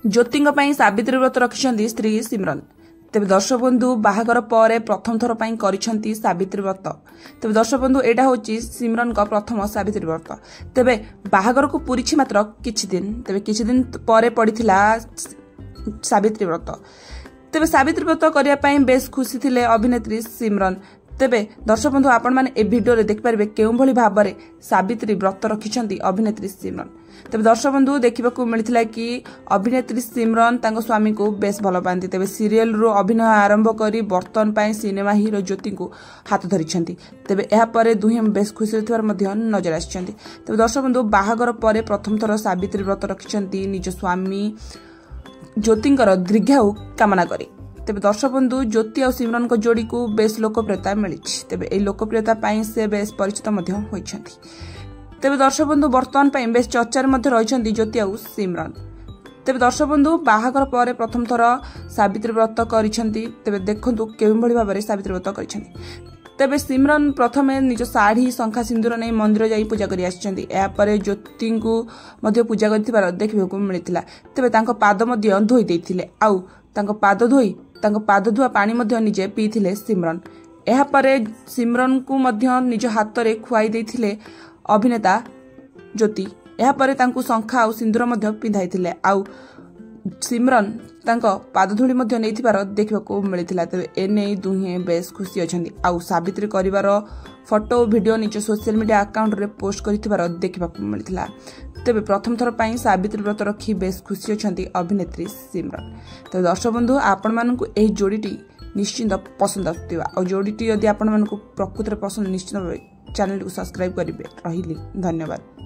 ज्योति सावित्री व्रत रखिछन्ती स्त्री सिमरन। तेज दर्शक बंधु बाहागर पर प्रथम थर पर सावित्री व्रत। तेज दर्शक बंधु यहाँ हूँ सिमरन का प्रथम सावित्री व्रत। तेबे बाहागर को पूरी मात्र किछि दिन पर पड़ीथिला सावित्री व्रत। तेबे सावित्री व्रत करने बेस खुशी थिले अभिनेत्री सिमरन। तेबे दर्शक बंधु आपण माने ए वीडियो रे देख पारिबे केउ भली भाबरे सावित्री व्रत रखिछन्ती अभिनेत्री सिमरन। तेबे दर्शक बंधु देखिबाकू मिलिथिला कि अभिनेत्री सिमरन तांको स्वामी को बेस भल पाती। तेबे सीरियल रो अभिनय आरंभ करी बर्तन पाई सिनेमा हीरो ज्योति को हाथ धरिछन्ती। तेबे एहा परे दुहे बेस खुशी होथिबार मध्य नजर आछन्ती। तेबे दर्शक बंधु बाहागर परे प्रथम थर सावित्री व्रत रखिछन्ती निज स्वामी ज्योतिंकर दीर्घायु कामना करी। तेबे दर्शक बंधु ज्योति और सिमरन को जोड़ी को बेस लोकप्रियता मिली। तेबे ए लोकप्रियता पाई से बेस परिचित मध्य होइछन्ती। तेबे दर्शक बंधु वर्तमान बेस चर्चा रही ज्योति और सिमरन। तेबे दर्शक बंधु बाहागर पर प्रथम थर सावित्री व्रत करिसेंती। तेबे देखंतु केउ भली भाबरे सावित्री व्रत करिसेंती। तेबे सिमरन प्रथमे निज साड़ी शंखा सिंदूर नहीं मंदिर जाई पूजा करि आछिसेंती। एहा परे ज्योति को मध्य पूजा करथिबार देखिबाकू मिलिथिला। तेबे तांको पाद मध्य धोई देइथिले आउ तांको पाद धुआ पानी मध्य निजे पीथिले सिमरन। एहा परे सिमरन को मध्य निज हाथ रे खुआई देइथिले अभिनेता ज्योति। एहा परे तांको शंखा और सिंदूर मध्य पिंधाइथिले आउ सिमरन तांको पादधूली मध्य नेथिबार देखिबाकू मिलिथिला। तेबे एने दुहे बेस खुशी अछंती आउ सावित्री करिवार फोटो वीडियो निज सोशल मीडिया अकाउंट रे पोस्ट करिथिबार देखिबाकू मिलिथिला। तेबे प्रथम थर पई सावित्री व्रत रखी बेस खुशी अछंती अभिनेत्री सिमरन। तो दर्शक बंधु आपण मानकू एही जोड़ीटी निश्चित पसंद आथिबा और जोड़ीटी यदि आपण मानकू प्रकृत रे पसंद निश्चित चैनल को सब्सक्राइब करिवे। रहिली धन्यवाद।